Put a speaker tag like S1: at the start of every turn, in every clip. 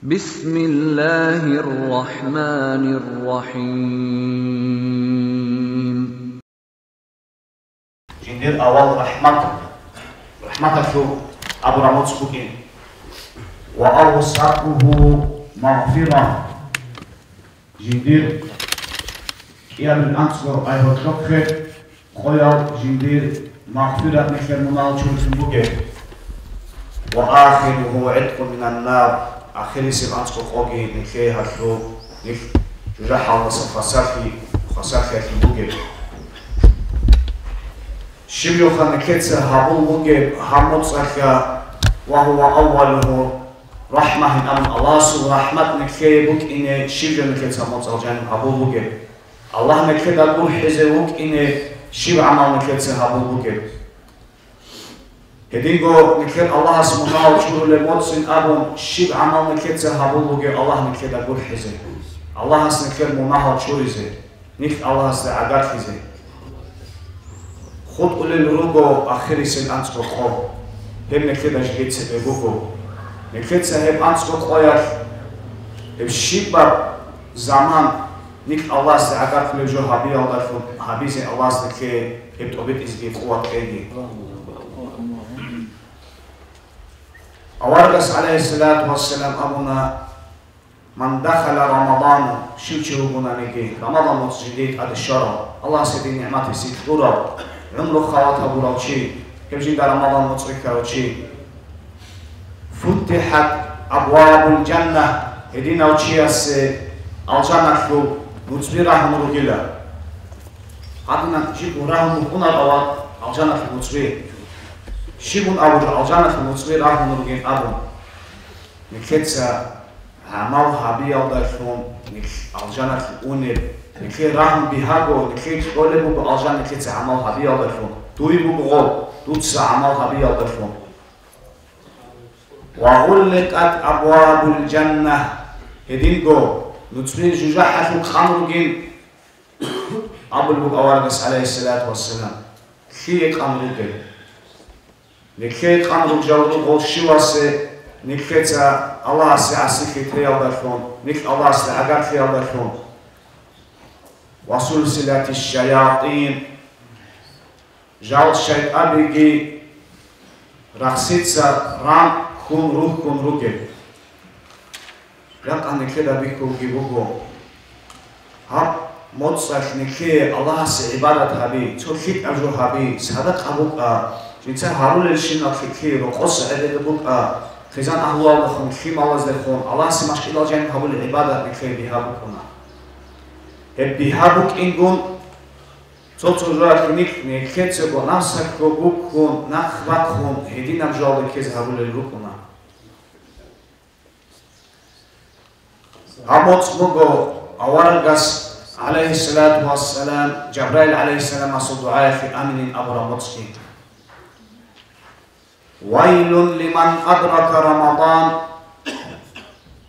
S1: بسم الله الرحمن الرحيم.
S2: جندير أول رحمة شو أبو رمض سبوكين وأوسطه مغفرة جندير يا من أنصر أيه تكفر خيال جندير مغفرة مثل منال شو سبوكه وآخره عتق من النار آخر سب أنصر خوجي نخيه هشلو نخ جرح وصف خسافي سبوكه شبيو خانكتسه هابو وجب هموتسخا وهو أوله رحمة من الله سو رحمة نكيبك إن شبيو نكتسه هموتسخ جان هابو وجب الله نكيد أقول حزوك إن شبع عمل نكتسه هابو وجب هدينغو نكيد الله سبحانه وتعالى لموتسن أبون شبع عمل نكتسه هابو وجب الله نكيد أقول حزو الله سنكيد مناها تشوريزه نك الله سعادات حزو خود قول الروجو آخری سن انسکو خو هم نکته جدید سببوکو نکته سهم انسکو خویش هم شیبا زمان نیک الله است اگر کلیجو حبی الله فون حبی زن الله است که هم توبیت ازدی قوت کردی آوردس علیه السلام ابونا من دخل رمضان شو بنا نگی رمضان متجدید ادشارا الله سیدی نعمت سید دورا عمره خواتها براوشي كمجين در رمضان متصرك كروشي فتحت أبواب الجنة هدينا وشياس الجنة فلو متصبيرهم رجلا هذنا جيب وراهم مكونا الأواد الجنة في المتصبير شيبون أبو الجنة في المتصبير راهم رجين أبو نكتسا عمل حبيا ودارفون الجنة في الأونر نكيد راهم بيهاجو نكيد قولبو بالجان نكيد عمل حبيا ودارفون تويبو بغول توتس عمل حبيا ودارفون وغلقت أبواب الجنة هدينغو نتصبير جوجاحة خمرجين أبو البقوارقس عليه الصلاة والسلام خيك خمرجين نكيد خمرج جودو غول شواسي نكيد الله سيعسكي تريال دارفون نك الله سيعقار تريال دارفون وسلسلة الشياطين جال الشيطان بيجي رخصيتسا رام كون روكي لقد نكيدا بيكو جيبوكو هاب موتصف نكي الله سعبادة هبي تركيك أجو هبي صدق أبوك جنسا هارول الشينا كي رقص عدد بوك خزان أهلا لخون خيم الله زدخون الله سمشك إلا جان هبول العبادة نكي بيهابوكونا بيهابوك إنجون توتورات نيك نكتسبو نفسك بوكون نخبطهم هدينا بجال كيز هبول الروكونا هموت مغو أورغس عليه الصلاة والسلام جبرائيل عليه السلام أصل دعاء في أمن أبو رمضسكي ويل لمن أدرك رمضان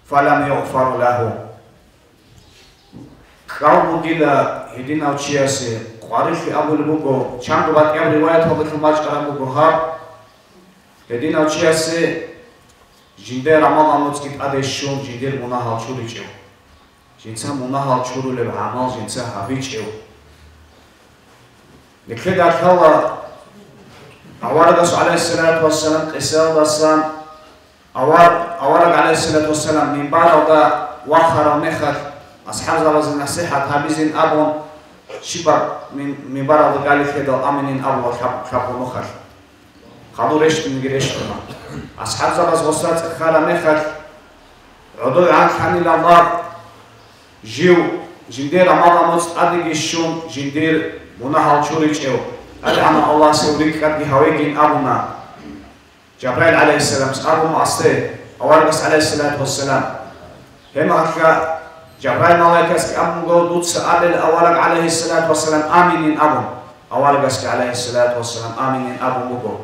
S2: فلم يغفر له قوم جيلا هدينا وشياسي قارش أبو البوكو شانكو بات يوم رواية هذا الماج كرامو هاب هدينا وشياسي جندير رمضان متكيد أديشون جندير مناهال شوريشيو جنسا مناهال شورو لبعمال جنسا هابيشيو لكذا كلا أورد عليه الصلاة والسلام قصال دسان أورد عليه الصلاة والسلام من بعد وخر مخر أصحاب زواج النصيحة هابيزين أبون شباب من برا قال كده أمينين أبو خابو مخر خدوا ريشت من جريشتنا أصحاب زواج وصلت خر مخر عدو عن حني الله جيو جندير رمضان مست أدي الشوم جندير مناهال شوريش أو أنا الله سيوريك قد هوايجين أبونا جبرائيل عليه السلام أبو مأسته أورغس عليه الصلاة والسلام هم أكا جبرائيل ملاكس أبو جودود سأل أورغ عليه الصلاة والسلام آمين أبو أورغس عليه الصلاة والسلام آمين أبو مجو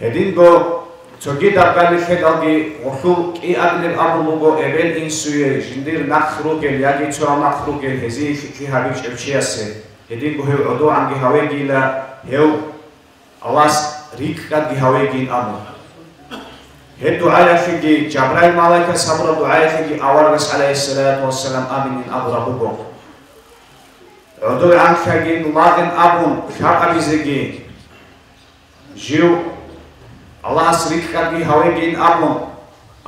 S2: هدين جو تجد أبغى خداعي وخلق أبن أبو مجو أبن إنسوي جندير نخروج يجي ترى نخروج هذه في هذيك الشيء هدين جو هو عدو عن جهوي لا هو الله ريك قد جهوي أبو هي دعاء فيجي جبرائيل ملاك صبر دعاء فيجي أورس عليه الصلاة والسلام آمين أبو ربكو عدو عنك فيجي نلاقن أبون شاق بيزيجي جيو الله سريك كبي هواجين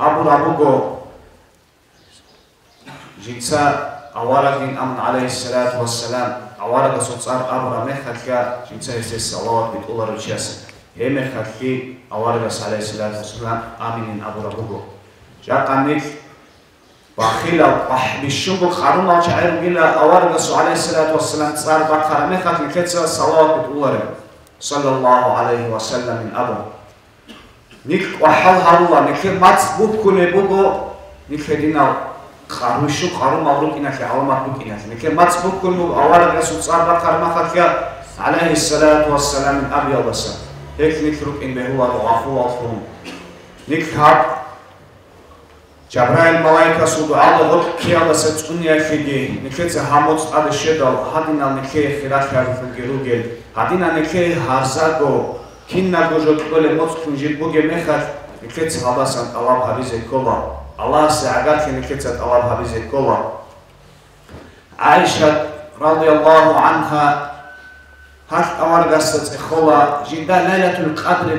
S2: أبو ربكو جنسا أورقين أمن عليه الصلاة والسلام أورق صوتصار أبو رميخك جنسا يسيس الله بتقول رجيس هم خلقي أورق عليه الصلاة والسلام آمين أبو ربكو جاء وخيلا بشوق خارون الله شعير بيلا أورق عليه الصلاة والسلام صار بقرة مخك لكتسر صلاة بتقول صلى الله عليه وسلم من أبو نيك وحال هارلا نيك مات بوكل بوكو نيك دينا خاروشو خارو مبروك إنك علامات بوك إنك نيك مات بوكل مو أورق صار بقرة مخك عليه الصلاة والسلام من أبي بس هيك نيك روك إن بهو العفو والفهم نيك هاب جبرائيل ملاك سود على غد كيالا ستونيا فيجي نكتة هموت على الشدة هادينا نكيه خيرات في الجروجل هادينا نكيه هرزاقو كنا جوجت كل موت كنجيب بوجي مخر نكتة الله سان الله حبيزي كلا الله سعادات نكتة الله حبيزي كلا عائشة رضي الله عنها هات أورجست إخوة جدا ليلة القدر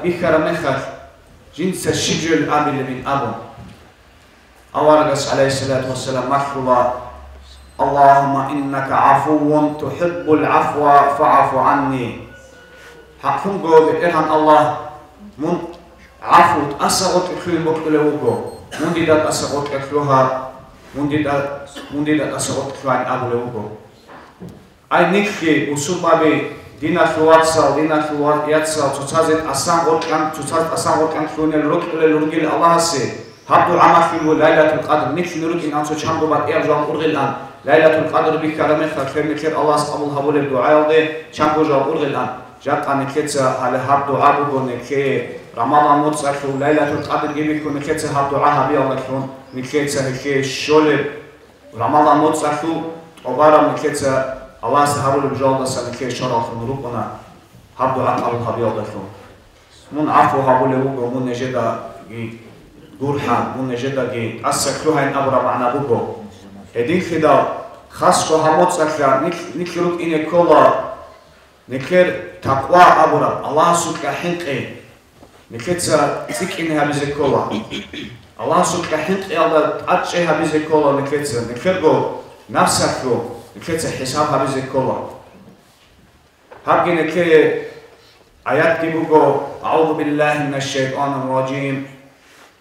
S2: بكرة مخر جنس الشجر أبي من أبو أورجس عليه الصلاة والسلام مخلولا اللهم إنك عفو تحب العفو فاعف عني حقهم قول إرهن الله من عفو أسغط إخوين بكتلوه من ديدات أسغط إخوها من ديدات أسغط إخوين أبلوه أي نكفي وصول بابي دينا فلواتسال دينا فلوات ياتسال تتازد أسغط كان خلون الرجل الله سي هبدو عمل في ليلة القدر نكفي نريد أن تشهدوا بعد إرجاع الأرغلان ليلة القدر بكلامه خير نكير الله سبحانه هبول الدعاء ده شامبو جاب الأرغلان جات أن نكتة على هبدو عبو نكى رمضان متصل ليلة القدر جيبكم نكتة هبدو عهبي الله كون نكتة نكى شول رمضان متصل عبارة نكتة الله سبحانه بجالد سنكى شرف نروقنا هبدو عقل هبي الله كون من عفو هبول من نجدا دورها من نجدا أسكلوها إن أبرا معنا بوكو هدين خدا خاص وهموت سكلا نكروك إن كلا نكر تقوى أبرا الله سبحانه حنقي نكتسا تك إنها بزكولا الله سبحانه حنقي الله أتشيها بزكولا نكتسا نكرجو نفسكو نكتسا حسابها بزكولا هبقي نكر آيات بوكو أعوذ بالله من الشيطان الرجيم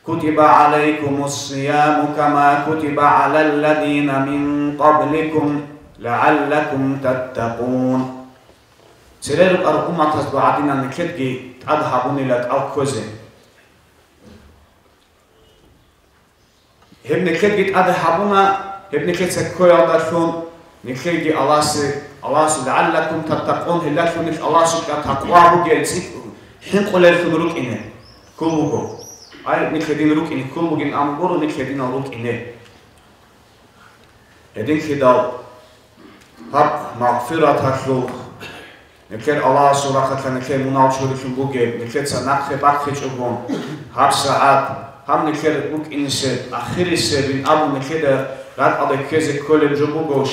S2: كتب عليكم الصيام كما كتب على الذين من قبلكم لعلكم تتقون سرير الأرقام تسبع عدنا نكتجي أذهبون إلى الكوزة هم نكتجي أذهبون هم نكتجي كويا دارون نكتجي الله لعلكم تتقون هلكم الله سبحانه تقوى بجلسك حين قلنا لكم روك إنه كلكم أي نكدين روك إن كل مجن أمبور نكدين روك إنه هدين كده هب مغفرة تخلو نكر الله سبحانه نكر مناو شوركم بوجه نكر سناخ بخش أبون هب ساعات هم نكر بوك إنسى آخر السبين أبو نكده رات أبى كذا كل الجبوجو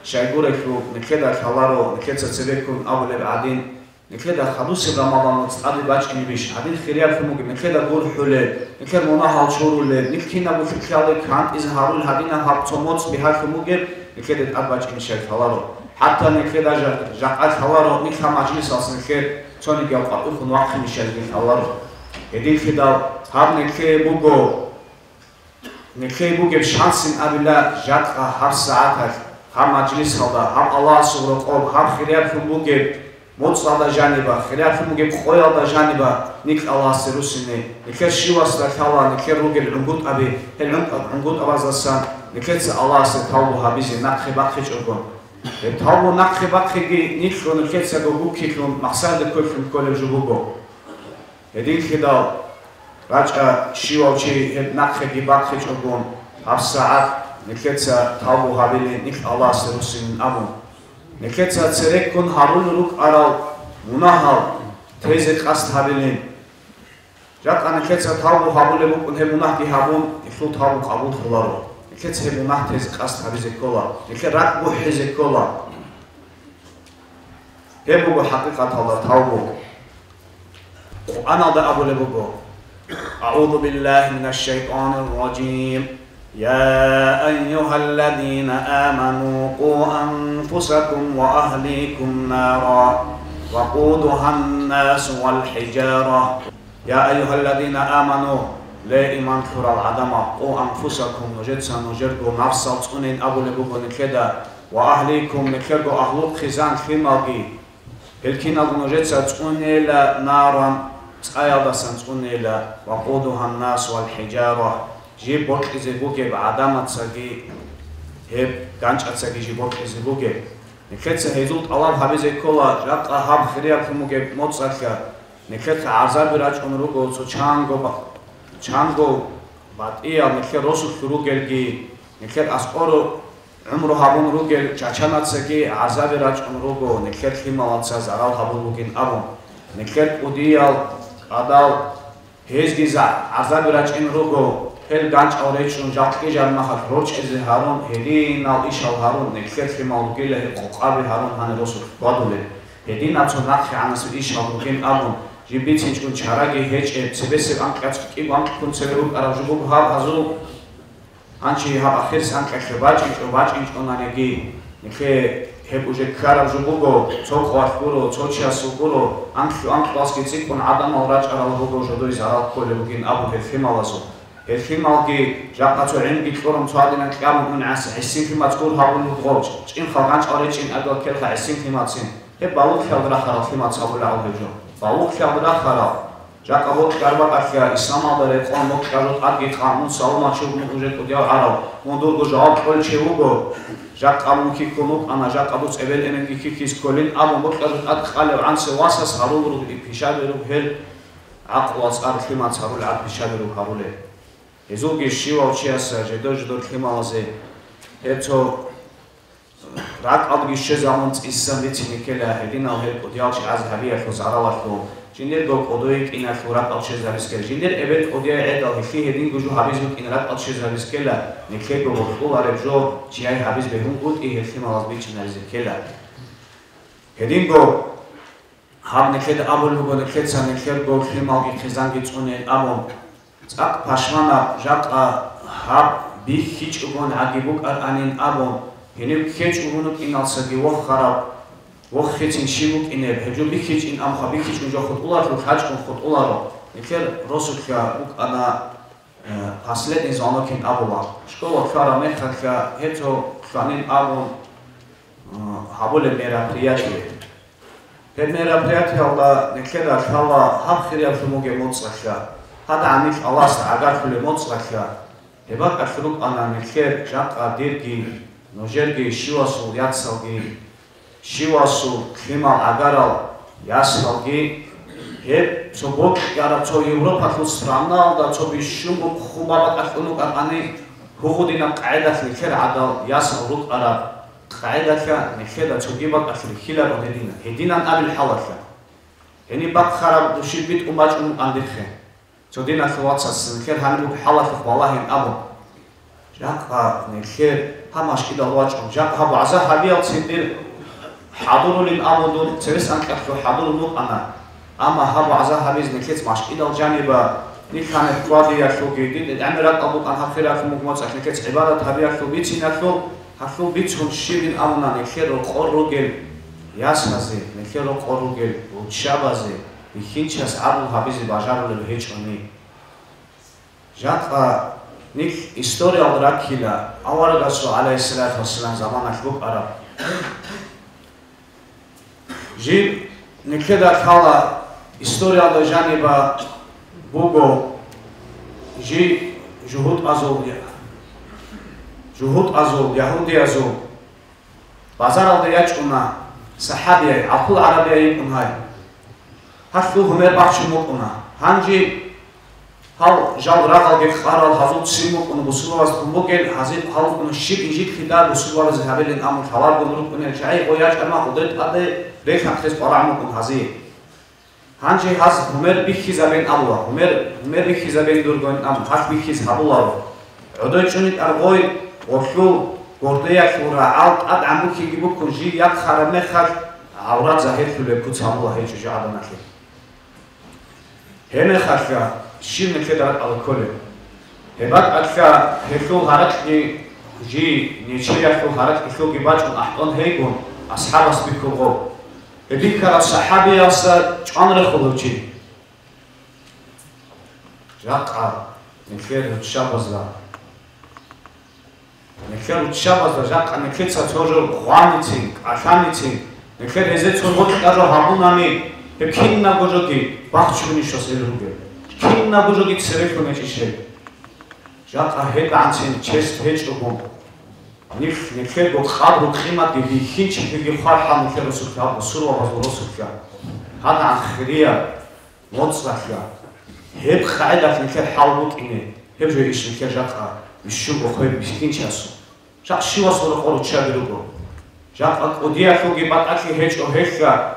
S2: شاي بوركلو نكده خلارو نكر سبيكون أبو لبعدين نكده خلوص رمضان أبي باش كنيش هذين خيريات في ممكن نكده قول حلة نكده مناهل شورو له نكتينا بفكرة كان إظهارول هذين هابتوموت بهاي في ممكن نكده أبي باش كنيش خلارو حتى نكده جاءت خلارو نكده مجلس أصلا نكده توني جاو قطوف نوقف مشان خلارو هذين كده هم نكده بوجو بشانسين أبي لا جات هر ساعات هم مجلس هذا هم الله سبحانه هم خيريات في ممكن موت على جانبه خلاف مجيب خوي على جانبه نيك الله سروسني نكر شواس لكلا نكر رجل عنقود أبي العنقود أبازسان نكر الله ستاولو هابيزي نقخ بقخش أقول تاولو نقخ بقخي نيكرو نكر سدوبو كيكرو مقصد كل الجبوبو هدين كده راجع شواوشي نقخ بقخش أقول هالساعات نكر تاولو هابيلي نيك الله سروسني أمو نكتة تركون هارون روك أراو مناهل تيزك أستهبلين Жакан кеца таву хабуле букун хебунах ки хабун ихлу таву қабул хуларо кеца хебунах тез қас хабизе кола ике рак бу хизе кола хебуго хақиқат ала таву Qur'an'da abule bugo A'udhu billahi mineşşeytanirracim Ya eyyühellezine amenu qu anfusakum ve ahlikum nara وقودها الناس والحجارة يا أيها الذين آمنوا لا إيمان كرا العدم قو أنفسكم نجدسا نجرقوا نفسا تقنين أبو لبوغو نكدا وأهليكم نكرقوا أهلوك خزان خيماقي الكينا نجدسا تقنين نارا تقايا تقنين وقودها الناس والحجارة جيب بوك إزيبوكي بعدم تساقي هب قانش أتساقي جيب بوك إزيبوكي نكتسا هيزولت الله حبيزي كولا جاق أحب خريب خموكي موتساكا نكتسا عزابي راج أمروغو سو چانگو بعد إيا نكتسا روسو خروغل جي نكتسا أسقورو عمرو هابون روغل چاچانات سكي عزابي راج أمروغو نكتسا خيمالاتسا زارال هابون روغين أبون نكتسا أوديال أدال هيزگيزا عزابي راج أمروغو هل گانچ اوريچون جاقي جارماخ روچ ازي هارون هدين نال إيشال هارون نكتسا خيمالوغيل قوقابي هارون هاني روسو بادولي هدين ناتو ناقي عناسو إيشال روغين أبون جيبيتين چون چاراگي هيچ سبسب انقاچ كيبو انقون سبروك أراجبوك هاب هزو анчи хаб ахирс анкахе бачинч онанеги нихе хеб уже карам жубуго цохвахуро цочиасугуро анкласки цикон адам алрач аралбуго жодой зарал колегин абу хефималасо хефималги жакачо ренги тором цадина кям унас хисинфимацкур хабун гоч чин хаганч аречин адо келха хисинфимацин хеб балук хелдра харал фимацабул албежо балук хелдра харал Жакабот карбакахя исламалдаре қомок кажот адги қамун салмачуг мужет кудя арал мондурго жауап кол чевуго жакамуки конук ана жакабот эвел эненги кикис колин амон кажот ад қале ансе васас харулру пишаберу хел ақлас архимат харул ад пишаберу харуле езуги шива учиас жедождор хималазе ето рак адги шезамон исам витиникеля хединал хел кудя аз хабия хос аралаху جنر گو قدوی این اخورات آتش زبیسکل جنر ابد قدوی عدل هفی هدین گوجو حبیز بود این رات آتش زبیسکل نکه گو بخول عرب جو چیای حبیز بهون بود ای هفی ملاز بیچ نرزکل هدین گو هم نکه آبول گو نکه سر نکه گو خیمالگی خزانگی چونه آبون تاق پشمانا جاق هم بی هیچ اون عگیبوک آنین آبون هنیم هیچ اونک این آسگی وقت خراب وخيتين شيموك إنه بهجو بيكيج إن أم خبيكيج من جو خد أولار وخاج كون خد أولارو نكير رسول كا بوك أنا حاصلت نزانو كين أبولا شكولا كارا مخد كا هتو خانين أبون حبول الميرابرياتي الميرابرياتي الله نكير كالا هم خيريا فموجي موتصلكا هذا عنيك الله استعجال كل موتصلكا يبقى أخلوك أنا نكير جاق ديرجي نوجرجي شواسو ياتسالجي شواسو خيمال عقارال ياسالجي هب صبوك يارا تو يوروبا تو سرانال دا تو بيشومو خوبابات أخلوك أغاني هودينا قاعدة نكير عدال ياسالوك أرا قاعدة نكير تو جيبات أخلوكيلا ودينا هدينا قبل حالك يعني بق خراب دوشي بيت أماج أندخه تو دينا خواتس نكير هنبوك حالك والله أبو جاكا نكير هماش كده الواج جاكا هبو عزا حبيال تسيدير حضور للأمودون تبس أنك أخلو حضور نوق أنا أما هبو عزا حبيز نكيت ماش إذا الجانبة نكان القوادي يخلو جديد عمرات أبوك أن هخير أخلو مقموت أخلو نكيت عبادة هبي أخلو بيتين أخلو بيتهم شيرين أمونا نكير وقور روغل ياس هزي نكير وقور روغل وتشاب هزي نكينش هز عبو حبيزي باجارو لبهيج أني جاكا نك إستوريا الدراكيلا أول رسول عليه الصلاة والسلام زمان أخلوك أرى جيب نكدا كالا история دا جانبا بوغو جي جهود ازو يهودي ازو بازار دا يچونا صحابي عقل عربي يكون هاي حفظو همير بخشموكونا هانجي هاو جال راقل جيك خارال حفظو تسيموكونا بسولواز بوغل حزيد حالوكونا شيب انجيك خدار بسولواز زهابيلين امون خلال بمروكونا جاي قوياج اما قدرت ادي ريخ نقص قرعموكونا حزيد Hanji has Humer bichizaben Allah, Humer bichizaben durgon am has bichiz habularo. Odochunit argoi oshul gordeyak ura alt ad ambuki gibukun ji yak kharamekhat awrat zahir tule puts Allah hechu jadanaki. Hene khashga shim kedat alkole. Hebat atka hekul harakni ji nichiya kul harak ikul gibachun ahton hegun ashabas bikulgo. Edikara sahabi asa çanre khuluchi. Jaqa nekher shabazla. Nekher shabazla jaqa nekher satorjo khwanitsi, ashanitsi. Nekher ezet sormot dajo habunami kinna bojogi bakhchuni shoseluge. Kinna bojogi tserefone chishe. Jaqa hedansin chest hechobum. Nekher go khadru qimati bi hinchi gi kharha nekher sufya surwa bazuro sufya. Hada khriya motsafya. Heb khayda nekher halbut ine. Heb jo ish nekher jaqa bishu go khoy biskinchasu. Jaqa shivas go qoru chabirugo. Jaqa qodiya khogi bataki hecho hekha.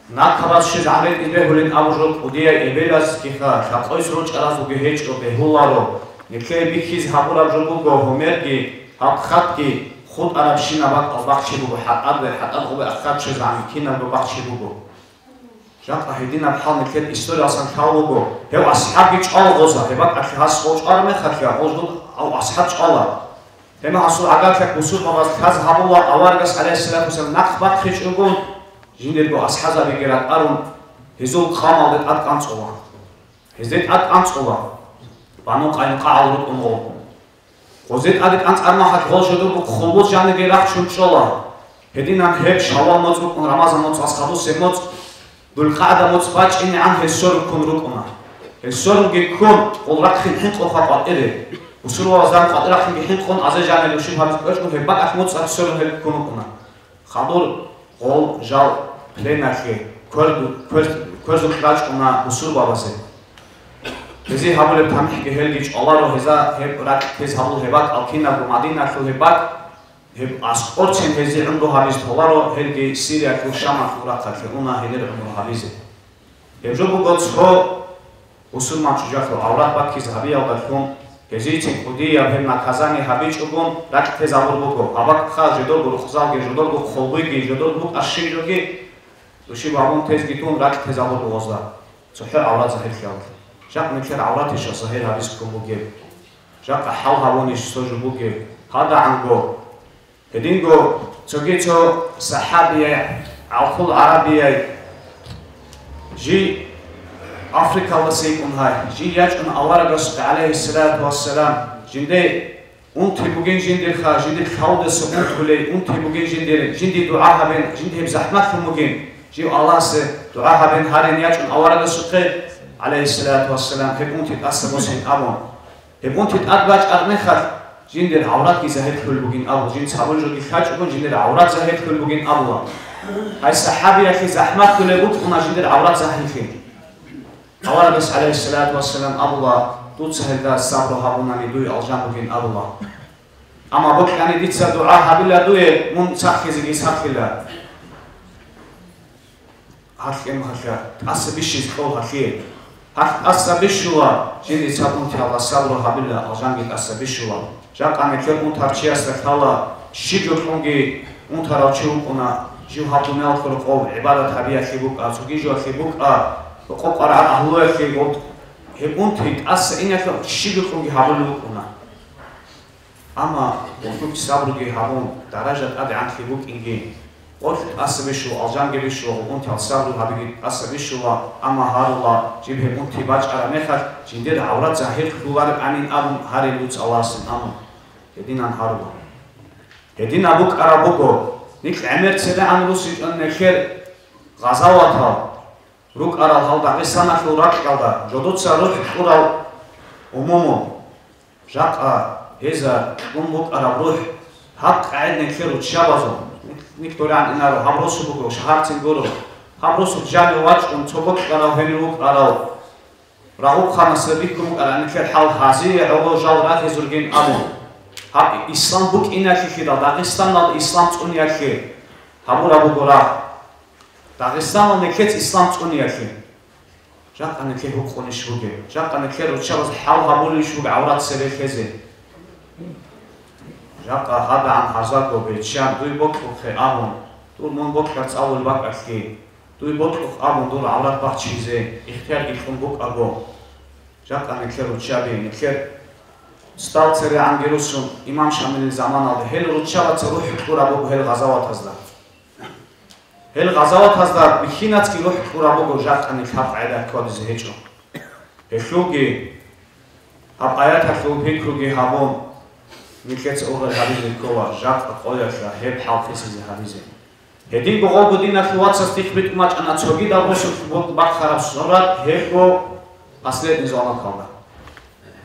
S2: Nakhabas shizare ibe hulin abujol qodiya ebelas kikha. Jaqois ro charas go hecho behularo. Nekher bikhiz habura jogo go homergi Abkhadki khud arabshi nabat albakhshi bugo hatab go akhad shizam kina go bakhshi bugo Jaqa hedina bhal nekher istori asan khawugo he ashabi chal goza hebat akhi has qoch arme khakhya ozdu au ashab chala hema hasul agak usul mawaz khaz habullah awargas alayhi salatu wasalam naqbat khichugun jinder go ashaza begerat arun hizul khamal at qansola hizet at qansola banu qainqa alrut umgo Qozet adik ants armahat gol shodur khobos jane gerakh chunchola hedinan heb shawal mots kun ramazan mots ashabus semots dul qada mots bach in an hesor kun rukuna hesor ge kun olrak khin qofa ere usul wazan qadrak khin kun az jane lo shim habs kun heb bak mots asor heb kun kuna khadur gol jal plenakhe kurdu krach kuna usul babase Ezi habule tamih gehelgich Allahro heza heb rak hez habul hebat alkina bu Madina khul hebat heb asportchen hezi umro habis Allahro helgi Syria khul Shama khura khuna heler umro habise heb jobu gotsho usul machujafro awrat bakiz habiya bakhum hezi chen qudiya hem nakazani habich ubum rak hez habul buko abak kha jedol bu khuzal ge jedol bu khulbi ge jedol bu ashiro ge ushi babun tez gitun rak hez habul bozda sohir awrat zahir khiyal Jaq nekher awratish sahir habis kubuge Jaq hal havonish sojubuge hada ango hedingo chogecho sahabiya alqul arabiya ji afrika wasik unhay ji yachun awaragas alayhi salatu wassalam jinde unti bugen jindir kha jindir khawde subut hule unti bugen jindir dua haben jindir zahmat kumugen ji Allah se dua haben haren yachun awaragas suqe alayhi salatu wassalam hebuntit asmusin amon hebuntit adbach armekhat jindir awrat ki zahid kul bugin abu jin sabul jogi khach ugun jindir awrat zahid kul bugin abu ay sahabiya ki zahmat kul but una jindir awrat zahid ki awrat bas alayhi salatu wassalam Allah tut sahida sabru habuna ni duy aljam bugin Allah ama bok yani ditsa dua habilla duy mun sakhizi sakhila hakem hasha asbish qol hakhir Asabishua, jindi sabunti Allah sabru habilla aljangi asabishua. Jaqa nekher untarchias khala shigurungi untarawchuna jiu habunel khulqov ibadat habiya khibuk azugi jo khibuk a qoqara ahlu khibuk hebunti as inaka shigurungi habulukuna. Ama ukuk sabrugi habun darajat ad an khibuk ingi Ot asabishu aljangi bishu unti sabru habigi asabishu ama harula jibhe unti bach ara mekhat jindir awrat zahir khulular anin am hari luts alasin am hedinan harula hedin abuk arabugo nik amer tseda an rusi nekher gazawata ruk ara halda esana khurak qalda jodutsa ruk qural umumu jaqa heza umuk ara ruh haq aid nekher utshabazo Niktoran inaro hamrosu bugo shahartsin goro hamrosu jani wachun chobot kana henuk arao rahu khana sabikum ala nikher hal hazi olo jalrat hezurgen amu ha islam buk inaki khida Dagestan al islam tsunyaki hamura bugora Dagestan al nikhet islam tsunyaki ჟაყანი ქე ჰუყონი შუგე ჟაყანი ქე როჩავს ჰალჰაბული შუგე ავრად სერეხეზე ჟაყა ჰადა ამ ჰაზაგობე ჩან დუი ბოქხე ამონ თუ მონ ბოქხა წავული ბაკახი დუი ბოქხ ამონ დურ ავრად ბახჩიზე იხთიარ გიხონ ბოკაგო ჟაყანი ქე როჩაბი ქე სტალცერე ანგელოსონ იმამ შამილი ზამანალდე ჰელ როჩავაც რუჰ ყურაბო ჰელ ღაზავათაზდა ჰელ ღაზავათაზდა ბიხინაც კი რუჰ ყურაბო ჟაყანი ხაყაიდა ქოძე ჰეჭო ეხუგი აპაიათა ხუფიქუგი ჰაბონ მიქეც ოღა ჰაბიზე კოვა ჟაყა ყოლაშა ჰებ ჰალფისზე ჰაბიზე ჰედი გოგოდინა ხუაცას ტიხბიტ მაჭანა ცოგი და ბოსო ბახარავს ზორად ჰებო ასლეტი ზონა ქალდა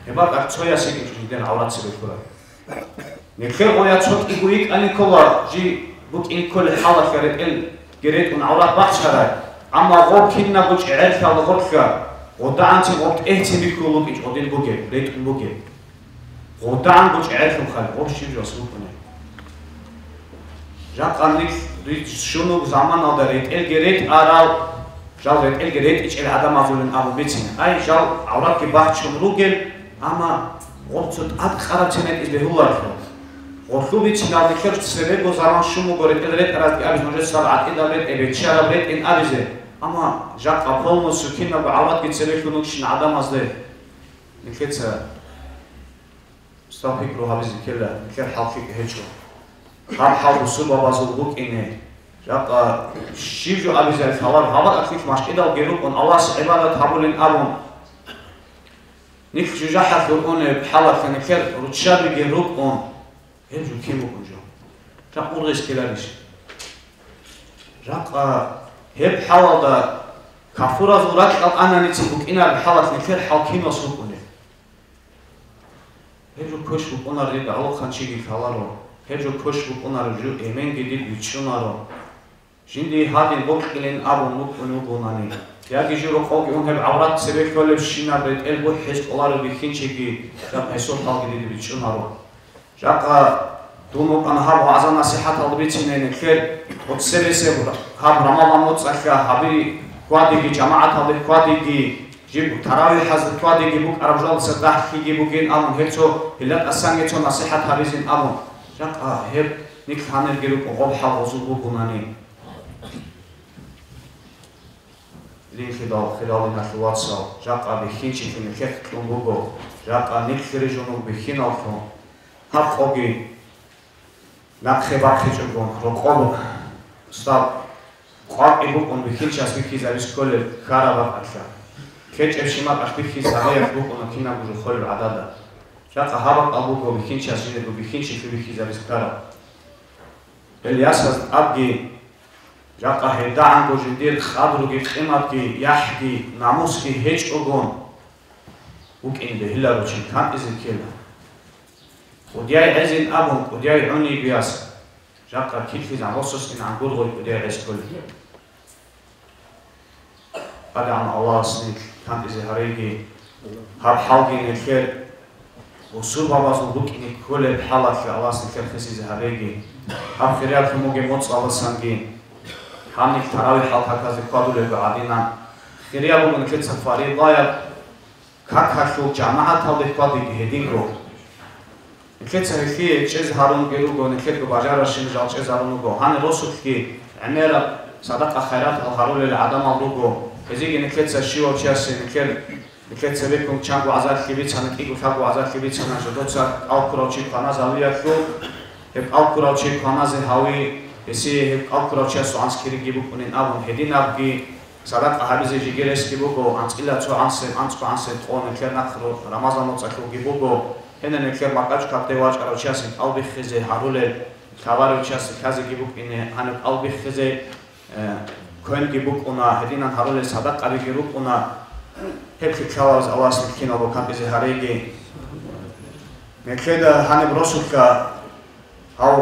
S2: ება კაცოია სიკიჭიდან ავრაცები ხურა მიხე ყოია ცოტი გუიკანი ქოვა ჟი ბუკინ ქოლ ჰალა ხერეტელ გერეტუნ ავრა ბახშარა ამა ღოქინა ბუჭი ერთხელ ღოქა ოდანცი ღოთ ეცი მიქულუკი ჭოდილ გოგე რეტუნ გოგე ოდან ბუჭი ერთხელ ხალ ოფში ჯოს უკუნე ჟაყანი რიც შუნუ ზამანალდა რეტელ გერეტ არალ ჟალ რეტელ გერეტ იჭერ ადამაზულენ აბუბიცინა აი ჟალ ავრაკი ბახჩუნ რუგელ ამა ოცოთ აკყარაცენეტის ბეულარხო ოცუბიცინა დიხერ სერეგო ზამან შუმუ გორეტელ რეტარას კი არის მოჟე სალ აკიდაბეთ ებეჩარაბეთ ენ არიზე ამა ჟაყა ფოლმოს ქინა ავრაკი ცერეხუნუქშინ ადამაზდე ნიხეცა სტაფიკრო ჰაბიზი ქელა ნიხერ ჰალფი ჰეჭო ხალხალ სუბაბაზულ გუკინე ჟაყა შიჟო აბიზა ხალარ ჰაბაკი მაშკიდალ გერუკონ ალას ებადა თაბულინ აბონ ნიხ ჟაჰა გუკონე ჰალახენ ხერ რუჩაბი გერუკონ ემჟუ ქიმუკუნჯო ჟაყ ურღეს ქელარიში ჟაყა ჰებ ჰალალდა ქაფურაზ ურაკ ყანანიცი გუკინა ჰალახენ ხერ ჰალქინოს უკუნე ემჟუ ქოშ უკუნარი და ალოხანჩიგი ხალარო ჰეჯო ქოშ უკუნარი ჟუ ემენგიდი ბიჩუნარო ჟინდი ჰადინ ბოქილენ აბო ნუკუნუ გონანი იაგი ჟურო ყოგი უნებ ავრად სერეხოლებ შინაბრეთ ელბო ჰეს ყოლარო ბიხინჩიგი და ესო ხალგიდი ბიჩუნარო ჟაყა დუმოკან ჰაბ აზანა სიჰათ ალბიცინენ ხერ ოცერესებურა ჰაბ რამალამ მოწახა ჰაბი კვადიგი ჯამაათ ალბი კვადიგი ჟიბუ თარავი ჰაზ კვადიგი ბუკ არაბჟალ სადახიგი ბუკინ ამ ჰეცო ილატ ასანგეცო ნასიჰათ ჰაბიზინ ამ ჟაყა ჰებ ნიქ ხანერ გერუ ყობჰა ღოზუ გუნანი ლიხიდალ ხიდალ ნახუაცო ჟაყა ბიხინჩი ხინე ხეხ კუნგუგო ჟაყა ნიქ ხერეჟონუ ბიხინალხო ჰაფყოგი ნახება ხიჭოგონ როყოლო სტა ყვაკი ბუკუნ ბიხინჩას ბიხიზარის კოლე ხარაბაყაშა ქეჭებში მაკაშ ბიხიზ აღია ბუკუნ ქინაგუჟო ხოლ ადადა ჟაყა ჰაბა ყალბუგო ბიხინჩას ჟინებო ბიხინჩი ხიბიხიზარის ხარა ელიასას აბგი ჟაყა ჰედა ანგოჟი დირ ხადრუგი ყიმატი იაჰგი ნამუსი ჰეჭოგონ უკინდე ჰილაროჩი კანტიზი ქელა ოდიაი ეზინ აბონ ოდიაი უნი ბიას ჟაყა ქიფიზ ამოსოსკინ ანგურღო ოდიაი ესკოლი ადამ ალასნი კანტიზი ჰარეგი ჰაბ ჰალგი ნეხერ ოსუბაბაზო ლუკინი ქოლე ჰალაში ალასნი ქერხესიზი ჰარეგი ჰაბ ხირიათ მოგე მოწალასანგი ჰამი თარავი ჰალქაკაზე კვადულება ადინა ხირიაბუნ ქეცაფარი ლაია ქაქაშო ჯამაათ ალბე კვადიგი ჰედინგო ქეცარი ხი ეჭეზ ჰარუნ გერუგო ნეხეთო ბაჟარაში ჟალჭეზ ჰარუნუგო ჰანი როსუქი ენერა სადაყა ხაირათ ალჰარულელი ადამ ალბუგო ეზიგი ნეხეცა შიოჩასი ნეხეცა ვეკუნ ჩანგო აზარხიბიცანა კიგუ თაგო აზარხიბიცანა ჟოდოცა ალკუროჩი ფანაზავიახო ებ ალკუროჩი ფანაზე ჰავი ესი ალკუროჩას ანსკირი გიბუკუნენ აბუნ ჰედინაბგი სადაყა ჰაბიზე ჟიგერეს გიბუგო ანწყილაცო ანსე ტყონე ქერნახრო რამაზანო წახო გიბუგო ჰენენე ქერ მაკაჩ კაპტევაჭარო ჩასი ალბიხეზე ჰარულე თავარო ჩასი ქაზი გიბუკინე ან ალბიხეზე ქენ გიბუკუნა ჰედინან ჰარულე სადაყარი გიბუკუნა ჰექი ჩავავს ალასი ქინალო კამპიზე ჰარეგი მექედა ჰანე ბროსუკა აუ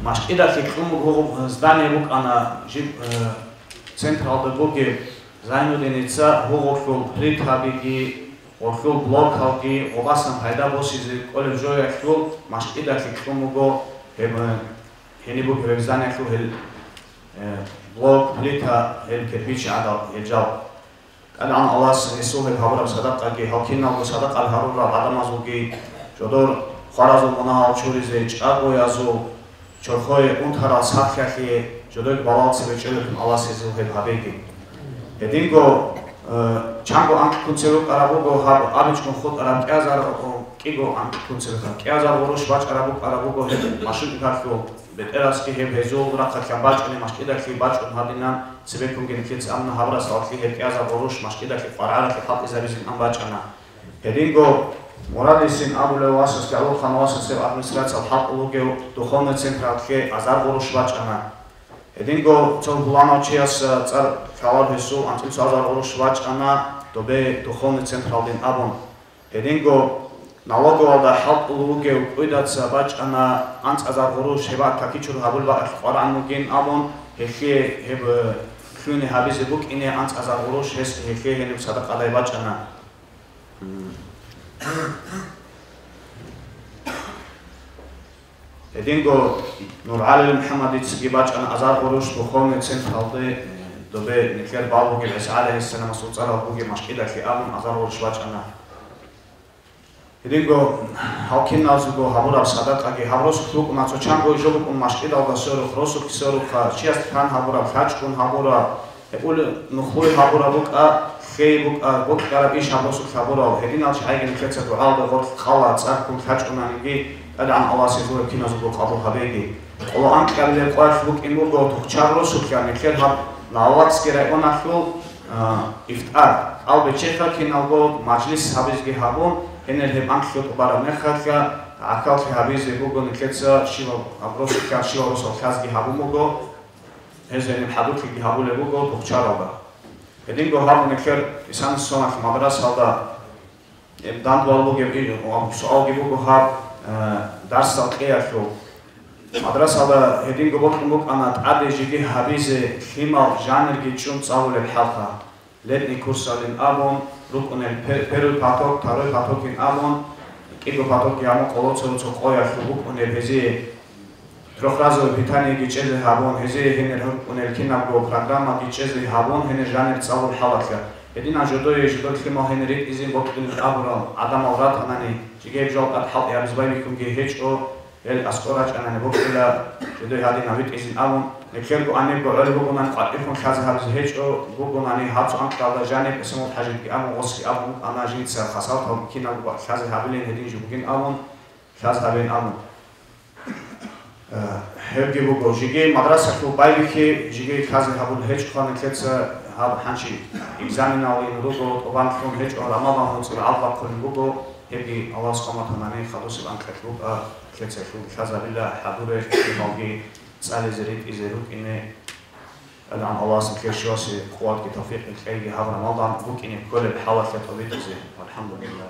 S2: მაშკიდა ქიკუმ გოგო ზდანე უკანა ცენტრალ ბოგე ზაინოდენიცა გოგო პრიტაბიგი охол блокалки обасан пайда бошизе коле жоя хол машкида хикумуго хенибу гревзане хол блок плита хел кирпич ада ежал الان الله سيسوه بحبر صدقة كي هالكينا وصدقة الهرورة عدم أزوجي جدور خارزو منها وشوريزج أبو يازو شرخوي أنتهرا سخيخي جدور بالات سبيشلكم الله سيسوه بحبيكي هدينغو چانگو انک کنسرو عربو هاب آبیچکن خود عرب کیازار کیگو انک کنسرو کیازار وروش باچ عربو ماشین کارتو بتراس کی هم هزول را خدام باچ کنی ماشین داخلی باچ اون هادینا سبکم گنیت امن هابرا ساعتی کیازار وروش ماشین داخلی فرعال کی حق ازابیزن ام باچنا هدینگو مراد سین ابو لواس که اول خانواس سر ادمنستراتس الحق لوگو دخول централ کی ازار وروش باچنا هدینگو چون بلانو چیاس цар کالار هسو انتل سازار وروش باچنا دوبه دخول централ دین ابون هدینگو налогово да халқ улуге уйдатса бачана анц азар вуруш хеба такичур хабул ва қоран мугин абон хехе хеб хюне хабизе бук ине анц азар вуруш хес хехе хенем садақа дай бачана эдинго нур али мухаммадиц ги бачана азар вуруш духовный централде добе никер балуге иса алейхиссалам суцара буге машкида ки абон азар вуруш бачана Эдинго халкин азуго хабурав садақаги хаброс клуб нацо чанго жобу кун машкидал да сору хросу кисору ха чиаст хан хабурав хачкун хабурав эул нухуй хабурав а хейбук а бок карабиш хабросу хабурав эдинал чайген кеца дуал да вот хала царкун хачкунанги адан аласи зур киназуго хабу хабеги ола ант кале қаш бук имурго тухчарлосу кяне кер хаб налатски районахул ифтар албе чеха киналго маҷлис хабизги хабун Energie Bankschuld bei der Mechaka, Akal Habize Google Ketsa, Shiva Abroska, Shiva Rosso Kazgi Habumogo, Ezen Haduki Habule Google, Tucharaba. Edingo Habuneker is an son of Madras Halda, Dandwal Bugi, or Solgi Bugo Hab, Darsal Keaku. Madras Halda, Edingo Bokumuk Anat Adejigi Habize, Himal, Janergi Chun Saul Halka. Letni kursalin abon, ruk on el perul patok, tarul patokin abon, kigo patok yamo kolotso qoya ruk on el hezi trochrazo pitani gicheze habon, hezi hener on el kinabgo programa gicheze habon, hener janer tsavul halakya. Edina jodoy jodol khimo henerit izin bokil abro adam avrat anani jigeb jol at hal yabzbaymikum ge hecho el asqorach anani bokila jodoy hadin avit izin abon نكيرجو أني بعرف بقولنا قائفون خازن هذا هيج أو بقولنا أني هاتو أنك على جانب اسمه حاجة أمو وصي أمو أنا جيت سر خسارتهم كنا بقول خازن هابلين هدين جوجين أمون خازن هابين أمون هرجي بقول جيجي مدرسة كل بايبكي جيجي خازن هابون هيج خان كيتس هاب حنشي إكزامين أو ينروجو طبعا كون هيج أو رمضان هون سر عطلة كل بقول هرجي الله سبحانه وتعالى خلاص الأنك كتلوب كيتس كل خازن بالله حضوره في سأل زريت إزروك إنه الآن الله سبحانه شواسي قوات كتوفيق الخير هذا رمضان بوك إنه كل بحاول كتوبيت زين والحمد لله